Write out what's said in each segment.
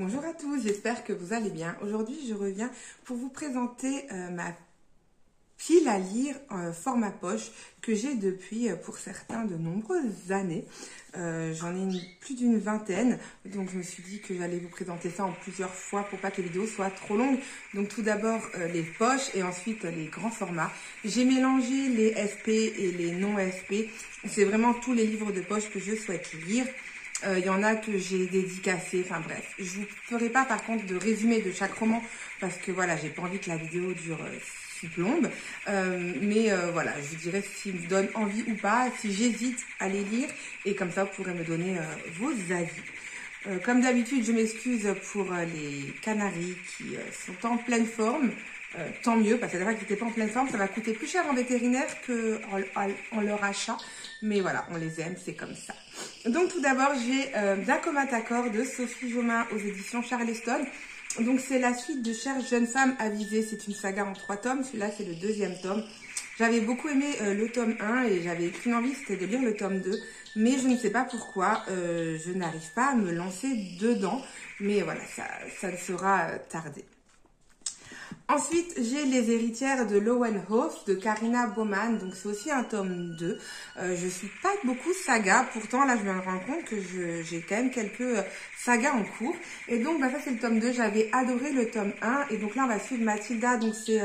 Bonjour à tous, j'espère que vous allez bien. Aujourd'hui, je reviens pour vous présenter ma pile à lire format poche que j'ai depuis, pour certains, de nombreuses années. J'en ai plus d'une vingtaine, donc je me suis dit que j'allais vous présenter ça en plusieurs fois pour pas que les vidéos soient trop longues. Donc tout d'abord les poches et ensuite les grands formats. J'ai mélangé les SP et les non SP. C'est vraiment tous les livres de poche que je souhaite lire. Il y en a que j'ai dédicacé, enfin bref. Je vous ferai pas par contre de résumé de chaque roman parce que voilà, j'ai pas envie que la vidéo dure 6 plombes. Voilà, je vous dirai s'il me donne envie ou pas, si j'hésite à les lire et comme ça vous pourrez me donner vos avis. Comme d'habitude, je m'excuse pour les canaris qui sont en pleine forme. Tant mieux, parce que la fois qu'ils n'étaient pas en pleine forme, ça va coûter plus cher en vétérinaire qu'en leur achat. Mais voilà, on les aime, c'est comme ça. Donc tout d'abord, j'ai D'un commun accord de Sophie Jomain aux éditions Charleston. Donc c'est la suite de Chère jeune femme avisée. C'est une saga en 3 tomes. Celui-là, c'est le 2e tome. J'avais beaucoup aimé le tome 1 et j'avais qu'une envie, c'était de lire le tome 2. Mais je ne sais pas pourquoi, je n'arrive pas à me lancer dedans. Mais voilà, ça ne sera tardé. Ensuite, j'ai Les héritières de Lowenhof de Karina Baumann. Donc, c'est aussi un tome 2. Je suis pas beaucoup saga. Pourtant, là, je me rends compte que j'ai quand même quelques sagas en cours. Et donc, ça, c'est le tome 2. J'avais adoré le tome 1. Et donc là, on va suivre Mathilda. Donc, c'est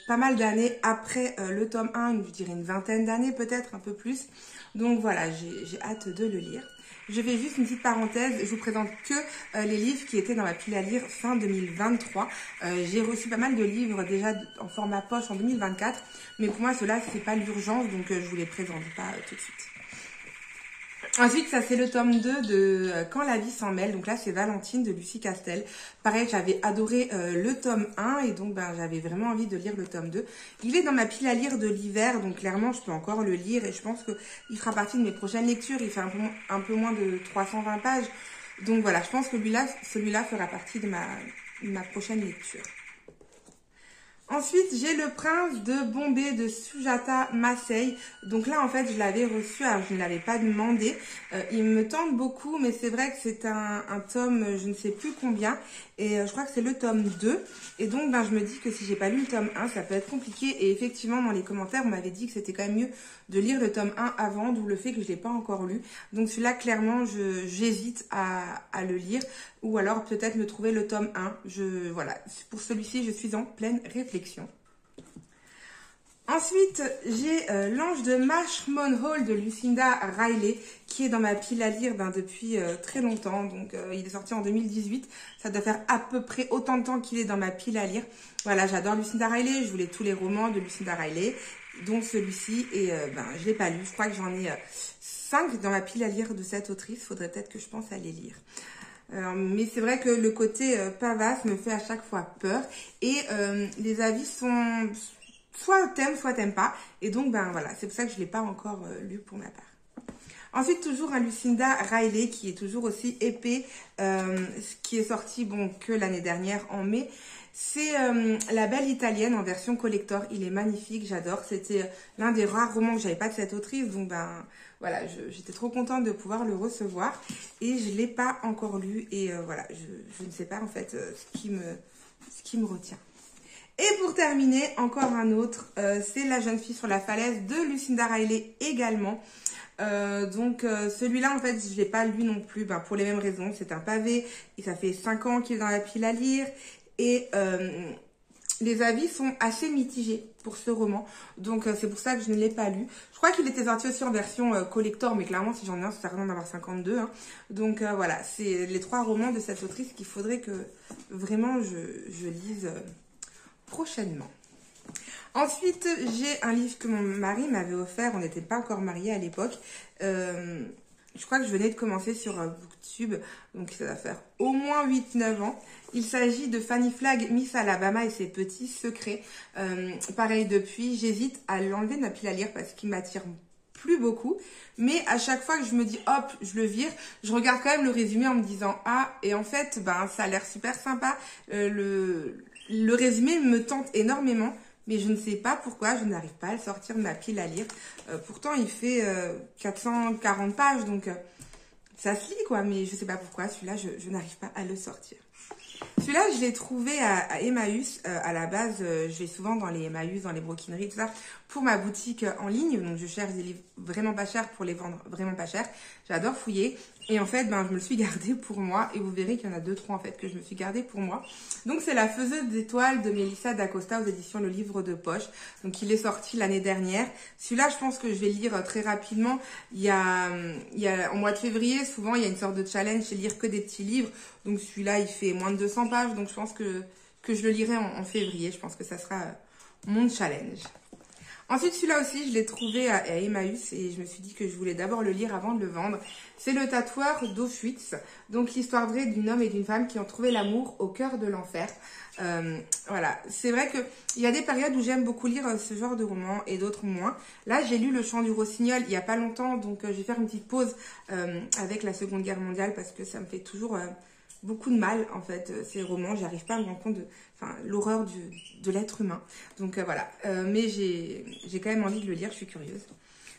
pas mal d'années après le tome 1. Je dirais une vingtaine d'années, peut-être, un peu plus. Donc, voilà, j'ai hâte de le lire. Je fais juste une petite parenthèse, je vous présente que les livres qui étaient dans ma pile à lire fin 2023. J'ai reçu pas mal de livres déjà en format poche en 2024, mais pour moi cela c'est pas l'urgence, donc je vous les présente pas tout de suite. Ensuite, ça c'est le tome 2 de Quand la vie s'en mêle. Donc là, c'est Valentine de Lucie Castel. Pareil, j'avais adoré le tome 1 et donc j'avais vraiment envie de lire le tome 2. Il est dans ma pile à lire de l'hiver, donc clairement, je peux encore le lire et je pense qu'il fera partie de mes prochaines lectures. Il fait un peu moins de 320 pages. Donc voilà, je pense que celui-là fera partie de ma prochaine lecture. Ensuite, j'ai Le Prince de Bombay de Sujata Masai. Donc là, en fait, je l'avais reçu, alors je ne l'avais pas demandé. Il me tente beaucoup, mais c'est vrai que c'est un tome, je ne sais plus combien. Et je crois que c'est le tome 2. Et donc, je me dis que si j'ai pas lu le tome 1, ça peut être compliqué. Et effectivement, dans les commentaires, on m'avait dit que c'était quand même mieux de lire le tome 1 avant, d'où le fait que je l'ai pas encore lu. Donc celui-là, clairement, j'hésite à le lire. Ou alors peut-être me trouver le tome 1. Voilà, pour celui-ci, je suis en pleine réflexion. Ensuite, j'ai L'Ange de Marshmallow Hall de Lucinda Riley, qui est dans ma pile à lire depuis très longtemps. Donc, il est sorti en 2018. Ça doit faire à peu près autant de temps qu'il est dans ma pile à lire. Voilà, j'adore Lucinda Riley. Je voulais tous les romans de Lucinda Riley, dont celui-ci. Et je l'ai pas lu. Je crois que j'en ai 5 dans ma pile à lire de cette autrice. Faudrait peut-être que je pense à les lire. Mais c'est vrai que le côté pavasse me fait à chaque fois peur. Et les avis sont... soit t'aimes pas. Et donc, voilà, c'est pour ça que je ne l'ai pas encore lu pour ma part. Ensuite, toujours un Lucinda Riley qui est toujours aussi épais, qui est sorti que l'année dernière en mai. C'est La Belle Italienne en version collector. Il est magnifique, j'adore. C'était l'un des rares romans que j'avais pas de cette autrice. Donc, voilà, j'étais trop contente de pouvoir le recevoir. Et je ne l'ai pas encore lu. Et voilà, je ne sais pas en fait ce qui me retient. Et pour terminer, encore un autre, c'est La jeune fille sur la falaise de Lucinda Riley également. Celui-là, en fait, je ne l'ai pas lu non plus, pour les mêmes raisons. C'est un pavé et ça fait 5 ans qu'il est dans la pile à lire. Et les avis sont assez mitigés pour ce roman. Donc, c'est pour ça que je ne l'ai pas lu. Je crois qu'il était sorti aussi en version collector, mais clairement, si j'en ai un, ça sert à rien d'en avoir 52. Hein. Donc, voilà, c'est les 3 romans de cette autrice qu'il faudrait que vraiment je lise prochainement. Ensuite, j'ai un livre que mon mari m'avait offert. On n'était pas encore mariés à l'époque. Je crois que je venais de commencer sur Booktube, donc ça va faire au moins 8-9 ans. Il s'agit de Fanny Flagg, Miss Alabama et ses petits secrets. Pareil, depuis, j'hésite à l'enlever de ma pile à lire parce qu'il m'attire plus beaucoup. Mais à chaque fois que je me dis hop, je le vire, je regarde quand même le résumé en me disant ah, et en fait, ça a l'air super sympa. Le résumé me tente énormément. Mais je ne sais pas pourquoi je n'arrive pas à le sortir de ma pile à lire. Pourtant, il fait 440 pages, donc ça se lit quoi, mais je sais pas pourquoi, celui-là, je n'arrive pas à le sortir. Celui-là, je l'ai trouvé à Emmaüs. À la base, je vais souvent dans les Emmaüs, dans les broquineries, tout ça, pour ma boutique en ligne. Donc, je cherche des livres vraiment pas chers pour les vendre vraiment pas chers. J'adore fouiller. Et en fait, ben, je me le suis gardé pour moi. Et vous verrez qu'il y en a 2-3 en fait que je me suis gardé pour moi. Donc, c'est La Faiseuse d'étoiles de Mélissa d'Acosta aux éditions Le Livre de Poche. Donc, il est sorti l'année dernière. Celui-là, je pense que je vais lire très rapidement. Il y a en mois de février, souvent, il y a une sorte de challenge, c'est lire que des petits livres. Donc, celui-là, il fait moins de 200 pages. Donc, je pense que je le lirai en février. Je pense que ça sera mon challenge. Ensuite, celui-là aussi, je l'ai trouvé à Emmaüs et je me suis dit que je voulais d'abord le lire avant de le vendre. C'est Le Tatoueur d'Auschwitz, donc l'histoire vraie d'un homme et d'une femme qui ont trouvé l'amour au cœur de l'enfer. Voilà, c'est vrai qu'il y a des périodes où j'aime beaucoup lire ce genre de romans et d'autres moins. Là, j'ai lu Le Chant du Rossignol il n'y a pas longtemps, donc je vais faire une petite pause avec la Seconde Guerre mondiale parce que ça me fait toujours beaucoup de mal, en fait, ces romans. J'arrive pas à me rendre compte de l'horreur de l'être humain. Donc voilà, mais j'ai quand même envie de le lire, je suis curieuse.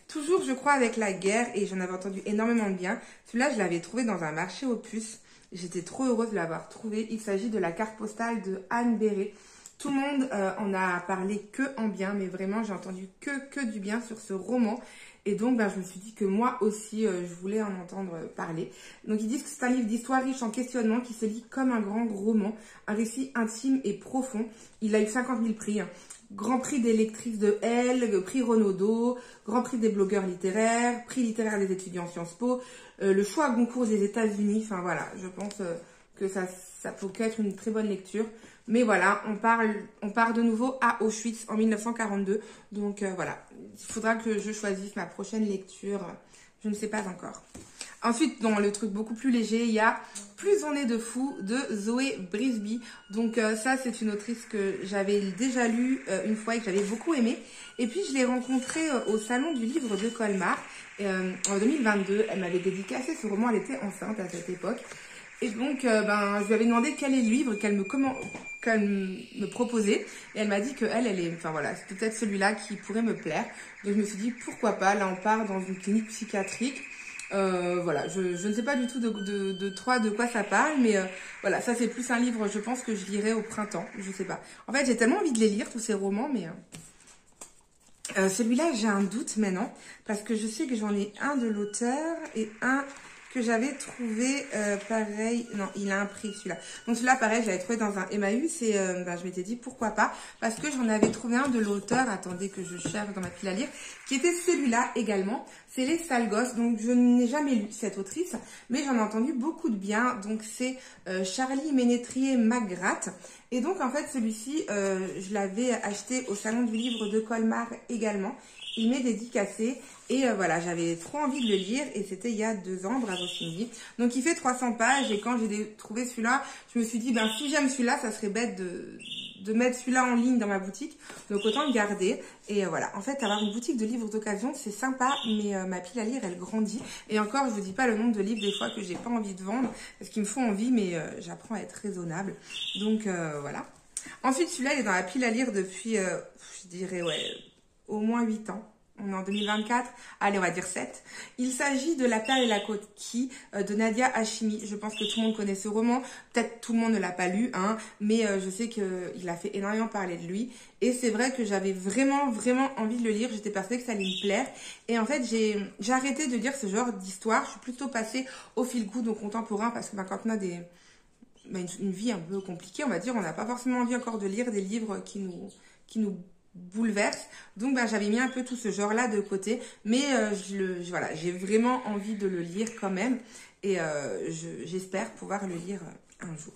Toujours, je crois, avec la guerre, et j'en avais entendu énormément de bien. Celui-là, je l'avais trouvé dans un marché aux puces. J'étais trop heureuse de l'avoir trouvé. Il s'agit de La Carte postale de Anne Béret. Tout le monde en a parlé que en bien, mais vraiment, j'ai entendu que du bien sur ce roman. Et donc, ben, je me suis dit que moi aussi, je voulais en entendre parler. Donc, ils disent que c'est un livre d'histoire riche en questionnement qui se lit comme un grand roman. Un récit intime et profond. Il a eu 50 000 prix. Hein. Grand prix des lectrices de Elle, prix Renaudot, grand prix des blogueurs littéraires, prix littéraire des étudiants Sciences Po, le choix à Goncourt des États-Unis. Enfin voilà, je pense que ça peut être une très bonne lecture. Mais voilà, on part de nouveau à Auschwitz en 1942. Donc voilà, il faudra que je choisisse ma prochaine lecture. Je ne sais pas encore. Ensuite, dans le truc beaucoup plus léger, il y a Plus on est de fous de Zoé Brisby. Donc ça, c'est une autrice que j'avais déjà lue une fois et que j'avais beaucoup aimée. Et puis, je l'ai rencontrée au Salon du Livre de Colmar en 2022. Elle m'avait dédicacé ce roman, elle était enceinte à cette époque. Et donc, je lui avais demandé quel est le livre qu'elle me proposait. Et elle m'a dit c'est peut-être celui-là qui pourrait me plaire. Donc, je me suis dit, pourquoi pas. Là, on part dans une clinique psychiatrique. Voilà, je ne sais pas du tout de quoi ça parle, mais voilà, ça c'est plus un livre, je pense que je lirai au printemps, je sais pas. En fait, j'ai tellement envie de les lire, tous ces romans, mais celui-là, j'ai un doute maintenant, parce que je sais que j'en ai un de l'auteur et un que j'avais trouvé pareil. Non, il a un prix celui-là. Donc celui-là, pareil, je l'avais trouvé dans un Emmaüs et je m'étais dit pourquoi pas. Parce que j'en avais trouvé un de l'auteur, attendez que je cherche dans ma pile à lire, qui était celui-là également. C'est Les Sales Gosses. Donc je n'ai jamais lu cette autrice, mais j'en ai entendu beaucoup de bien. Donc c'est Charlie Ménétrier-McGrath. Et donc en fait celui-ci, je l'avais acheté au Salon du Livre de Colmar également. Il m'est dédicacé et voilà, j'avais trop envie de le lire et c'était il y a 2 ans, bravo Cindy. Donc il fait 300 pages et quand j'ai trouvé celui-là, je me suis dit, si j'aime celui-là, ça serait bête de mettre celui-là en ligne dans ma boutique. Donc autant le garder. Et voilà, en fait, avoir une boutique de livres d'occasion, c'est sympa, mais ma pile à lire, elle grandit. Et encore, je vous dis pas le nombre de livres des fois que j'ai pas envie de vendre, parce qu'ils me font envie, mais j'apprends à être raisonnable. Donc voilà. Ensuite, celui-là, il est dans la pile à lire depuis, je dirais, au moins 8 ans. On est en 2024. Allez, on va dire 7. Il s'agit de La perle et la coquille de Nadia Hachimi. Je pense que tout le monde connaît ce roman. Peut-être tout le monde ne l'a pas lu, hein, mais je sais qu'il a fait énormément parler de lui. Et c'est vrai que j'avais vraiment, vraiment envie de le lire. J'étais persuadée que ça allait me plaire. Et en fait, j'ai arrêté de lire ce genre d'histoire. Je suis plutôt passée au feel-good, au contemporain, parce que quand on a une vie un peu compliquée, on va dire, on n'a pas forcément envie encore de lire des livres qui nous bouleverse. Donc j'avais mis un peu tout ce genre là de côté, mais voilà, j'ai vraiment envie de le lire quand même et j'espère pouvoir le lire un jour.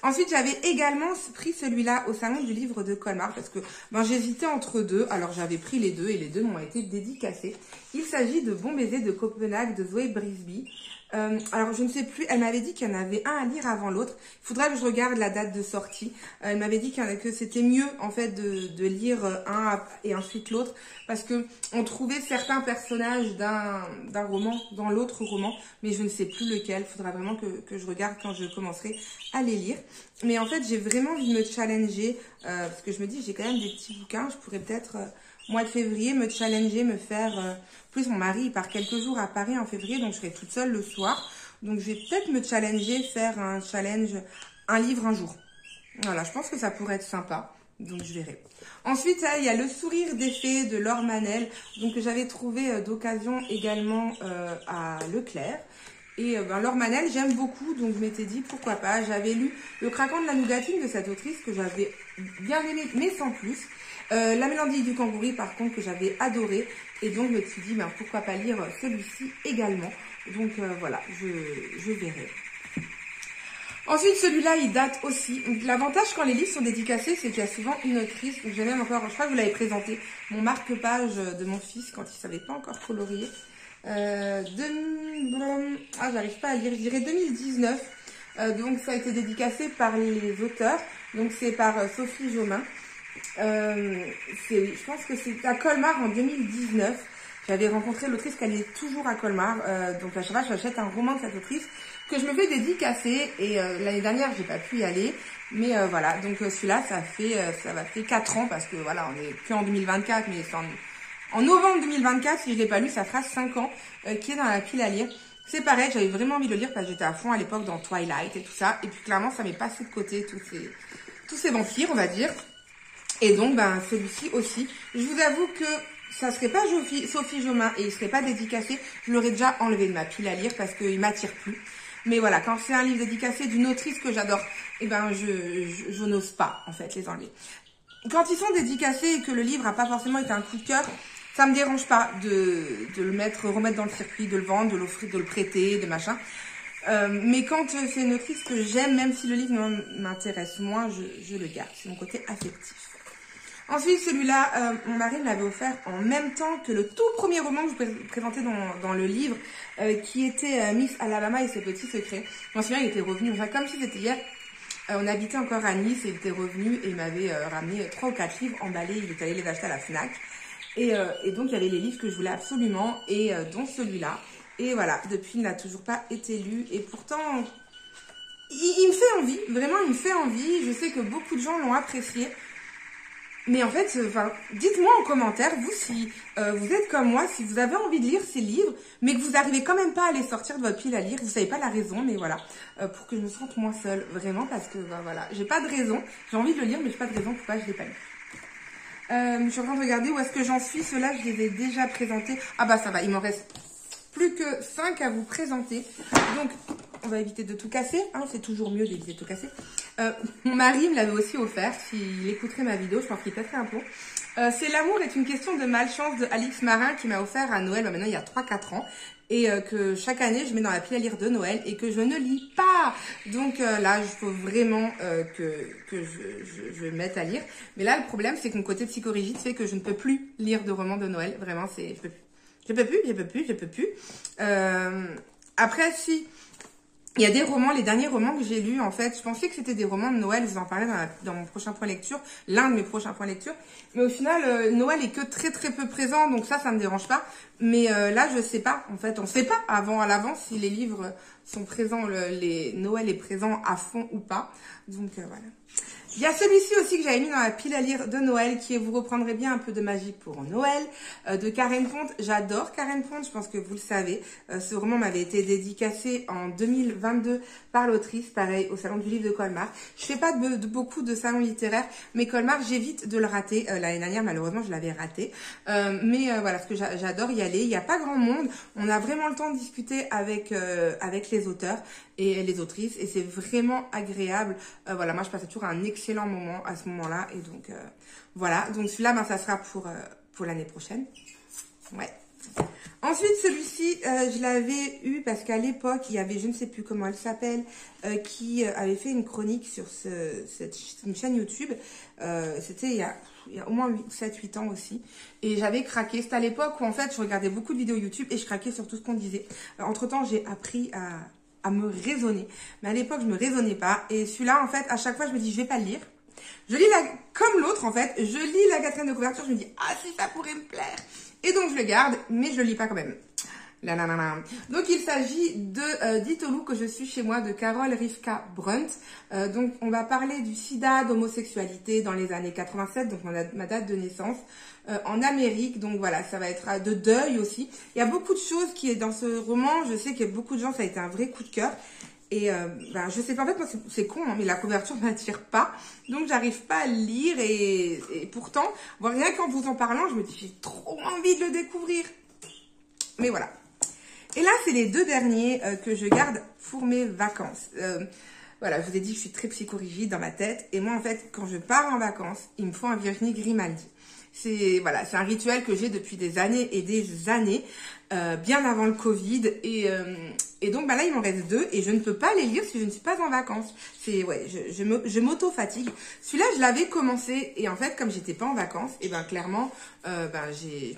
Ensuite, j'avais également pris celui-là au Salon du Livre de Colmar parce que j'hésitais entre deux. Alors, j'avais pris les deux et les deux m'ont été dédicacés. Il s'agit de Bon baiser de Copenhague de Zoé Brisby. Alors, je ne sais plus, elle m'avait dit qu'il y en avait un à lire avant l'autre. Il faudrait que je regarde la date de sortie. Elle m'avait dit que c'était mieux, en fait, de lire un et ensuite l'autre. Parce que on trouvait certains personnages d'un roman dans l'autre roman. Mais je ne sais plus lequel. Il faudra vraiment que je regarde quand je commencerai à les lire. Mais en fait, j'ai vraiment envie de me challenger. Parce que je me dis, j'ai quand même des petits bouquins. Je pourrais peut-être mois de février, me challenger, me faire... plus mon mari, il part quelques jours à Paris en février, donc je serai toute seule le soir. Donc, je vais peut-être me challenger, faire un challenge, un livre un jour. Voilà, je pense que ça pourrait être sympa. Donc, je verrai. Ensuite, il y a Le sourire des fées de Laure Manel. Donc, que j'avais trouvé d'occasion également à Leclerc. Et Laure Manel, j'aime beaucoup. Donc, je m'étais dit, pourquoi pas. J'avais lu Le craquant de la nougatine de cette autrice que j'avais bien aimé, mais sans plus. La mélodie du kangourou, par contre, que j'avais adoré. Et donc, je me suis dit, pourquoi pas lire celui-ci également. Donc, voilà, je verrai. Ensuite, celui-là, il date aussi. L'avantage quand les livres sont dédicacés, c'est qu'il y a souvent une autrice. Donc, j'ai même encore, je crois que vous l'avez présenté, mon marque-page de mon fils quand il savait pas encore colorier. J'arrive pas à lire, je dirais 2019. Donc, ça a été dédicacé par les auteurs. Donc, c'est par Sophie Jomain. Je pense que c'est à Colmar en 2019. J'avais rencontré l'autrice qu'elle est toujours à Colmar. Donc, à chaque fois, j'achète un roman de cette autrice que je me fais dédicacer. Et l'année dernière, j'ai pas pu y aller. Mais voilà, donc celui-là, ça va faire 4 ans parce que voilà, on est plus en 2024, mais c'est en novembre 2024, si je l'ai pas lu, ça fera 5 ans, qui est dans la pile à lire. C'est pareil, j'avais vraiment envie de le lire parce que j'étais à fond à l'époque dans Twilight et tout ça. Et puis clairement, ça m'est passé de côté tous ces vampires, on va dire. Et donc, celui-ci aussi. Je vous avoue que ça serait pas Sophie Jomain et il serait pas dédicacé. Je l'aurais déjà enlevé de ma pile à lire parce qu'il m'attire plus. Mais voilà, quand c'est un livre dédicacé d'une autrice que j'adore, je n'ose pas, en fait, les enlever. Quand ils sont dédicacés et que le livre n'a pas forcément été un coup de cœur, ça me dérange pas de le remettre dans le circuit, de le vendre, de l'offrir, de le prêter, de machin. Mais quand c'est une autrice que j'aime, même si le livre m'intéresse moins, je le garde. C'est mon côté affectif. Ensuite, celui-là, mon mari me l'avait offert en même temps que le tout premier roman que je vous présentais dans le livre, qui était Miss Alabama et ses petits secrets. Bon, celui-là, il était revenu, comme si c'était hier. On habitait encore à Nice et il était revenu et il m'avait ramené 3 ou 4 livres emballés. Il est allé les acheter à la Fnac. Et donc, il y avait les livres que je voulais absolument, et dont celui-là. Et voilà, depuis, il n'a toujours pas été lu. Et pourtant, il me fait envie. Vraiment, il me fait envie. Je sais que beaucoup de gens l'ont apprécié. Mais en fait, dites-moi en commentaire, vous, si vous êtes comme moi, si vous avez envie de lire ces livres, mais que vous n'arrivez quand même pas à les sortir de votre pile à lire, vous savez pas la raison, mais voilà, pour que je me sente moins seule, vraiment, parce que, voilà, j'ai pas de raison, j'ai envie de le lire, mais j'ai pas de raison pourquoi je l'ai pas lu. Je suis en train de regarder où est-ce que j'en suis, ceux-là, je les ai déjà présentés. Ah ça va, il m'en reste plus que 5 à vous présenter, donc... On va éviter de tout casser, hein, c'est toujours mieux d'éviter de tout casser. Mon mari me l'avait aussi offert, s'il écouterait ma vidéo, je pense qu'il pèterait un pot. C'est L'amour est une question de malchance de Alix Marin qui m'a offert à Noël, maintenant il y a 3-4 ans. Et que chaque année je mets dans la pile à lire de Noël et que je ne lis pas. Donc là, il faut vraiment que je mette à lire. Mais là, le problème, c'est que mon côté psychorigide fait que je ne peux plus lire de romans de Noël. Vraiment, je peux plus. Après, si... Il y a des romans, les derniers romans que j'ai lus, en fait, je pensais que c'était des romans de Noël, je vous en parlais dans mon prochain point lecture, l'un de mes prochains points lecture, mais au final, Noël est que très très peu présent, donc ça me dérange pas, mais là, je sais pas, en fait, on sait pas à l'avance si les livres sont présents, Noël est présent à fond ou pas, donc voilà. Il y a celui-ci aussi que j'avais mis dans la pile à lire de Noël, qui est Vous reprendrez bien un peu de magie pour Noël, de Karen Pont. J'adore Karen Pont, je pense que vous le savez. Ce roman m'avait été dédicacé en 2022 par l'autrice, pareil, au Salon du Livre de Colmar. Je fais pas beaucoup de salons littéraires, mais Colmar, j'évite de le rater. L'année dernière, malheureusement, je l'avais raté. Mais voilà, parce que j'adore y aller. Il n'y a pas grand monde. On a vraiment le temps de discuter avec les auteurs et les autrices, et c'est vraiment agréable. Voilà, moi, je passais toujours un excellent moment à ce moment-là, et donc voilà. Donc celui-là, ça sera pour l'année prochaine. Ouais. Ensuite, celui-ci, je l'avais eu parce qu'à l'époque, il y avait, je ne sais plus comment elle s'appelle, qui avait fait une chronique sur une chaîne YouTube. C'était il y a au moins 7-8 ans aussi. Et j'avais craqué. C'était à l'époque où, en fait, je regardais beaucoup de vidéos YouTube et je craquais sur tout ce qu'on disait. Entre-temps, j'ai appris à me raisonner. Mais à l'époque, je me raisonnais pas. Et celui-là, en fait, à chaque fois, je me dis, je vais pas le lire. Je lis comme l'autre, en fait. Je lis la quatrième de couverture. Je me dis, ah, si ça pourrait me plaire. Et donc, je le garde, mais je le lis pas quand même. Là, là, là, là. Donc il s'agit de d'Itolu que je suis chez moi de Carol Rivka Brunt. Donc on va parler du sida, d'homosexualité dans les années 87, donc ma date de naissance, en Amérique. Donc voilà, ça va être de deuil aussi. Il y a beaucoup de choses qui est dans ce roman. Je sais que beaucoup de gens, ça a été un vrai coup de cœur. Et je sais pas, en fait, moi c'est con, hein, mais la couverture m'attire pas, donc j'arrive pas à le lire et pourtant, rien qu'en vous en parlant, je me dis j'ai trop envie de le découvrir. Mais voilà. Et là, c'est les deux derniers que je garde pour mes vacances. Voilà, je vous ai dit que je suis très psychorigide dans ma tête. Et moi, en fait, quand je pars en vacances, il me faut un Virginie Grimaldi. C'est voilà, c'est un rituel que j'ai depuis des années et des années, bien avant le Covid. Et donc, là, il m'en reste deux et je ne peux pas les lire si je ne suis pas en vacances. C'est ouais, je m'auto-fatigue. Celui-là, je l'avais commencé et en fait, comme j'étais pas en vacances, et clairement, j'ai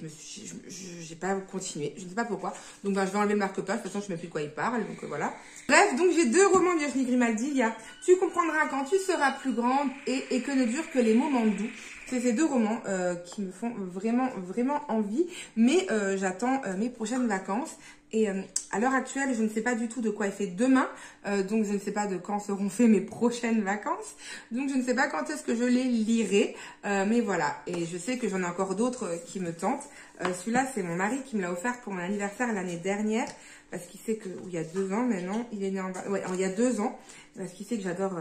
pas continué. Je ne sais pas pourquoi. Donc, je vais enlever le marque-page. De toute façon, je ne sais même plus de quoi il parle. Donc voilà. Bref, donc j'ai deux romans de Virginie Grimaldi. Il y a Tu comprendras quand tu seras plus grande et Que ne durent que les moments doux. C'est ces deux romans qui me font vraiment, vraiment envie. Mais j'attends mes prochaines vacances. Et à l'heure actuelle, je ne sais pas du tout de quoi est fait demain. Donc, je ne sais pas de quand seront faites mes prochaines vacances. Donc, je ne sais pas quand est-ce que je les lirai. Mais voilà. Et je sais que j'en ai encore d'autres qui me tentent. Celui-là, c'est mon mari qui me l'a offert pour mon anniversaire l'année dernière. Parce qu'il sait que... il y a 2 ans maintenant. Il est né en... ouais, il y a 2 ans. Parce qu'il sait que j'adore...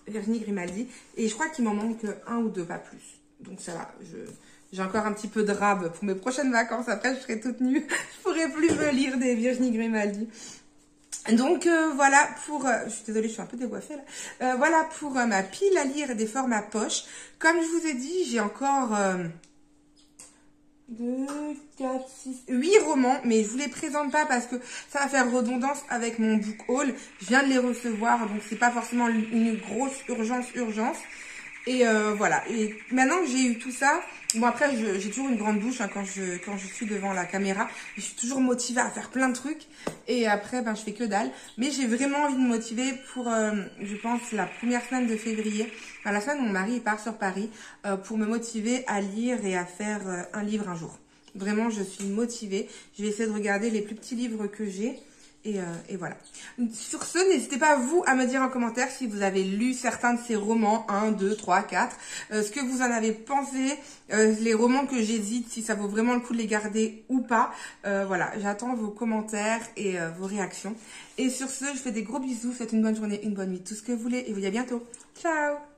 Virginie Grimaldi. Et je crois qu'il m'en manque un ou deux, pas plus. Donc ça va, j'ai encore un petit peu de rab pour mes prochaines vacances. Après, je serai toute nue. Je pourrai plus me lire des Virginie Grimaldi. Donc voilà pour... je suis désolée, je suis un peu décoiffée là. Voilà pour ma pile à lire des formats poche. Comme je vous ai dit, j'ai encore... 2, 4, 6, 8 romans, mais je vous les présente pas parce que ça va faire redondance avec mon book haul. Je viens de les recevoir, donc c'est pas forcément une grosse urgence. Et voilà. Et maintenant que j'ai eu tout ça, bon après j'ai toujours une grande bouche hein, quand je suis devant la caméra. Je suis toujours motivée à faire plein de trucs. Et après je fais que dalle. Mais j'ai vraiment envie de me motiver pour, je pense, la première semaine de février. La semaine où mon mari part sur Paris, pour me motiver à lire et à faire un livre un jour. Vraiment, je suis motivée. Je vais essayer de regarder les plus petits livres que j'ai. Et voilà. Sur ce, n'hésitez pas vous à me dire en commentaire si vous avez lu certains de ces romans, 1, 2, 3, 4, ce que vous en avez pensé, les romans que j'hésite, si ça vaut vraiment le coup de les garder ou pas. Voilà, j'attends vos commentaires et vos réactions. Et sur ce, je fais des gros bisous, faites une bonne journée, une bonne nuit, tout ce que vous voulez et vous dis à bientôt. Ciao!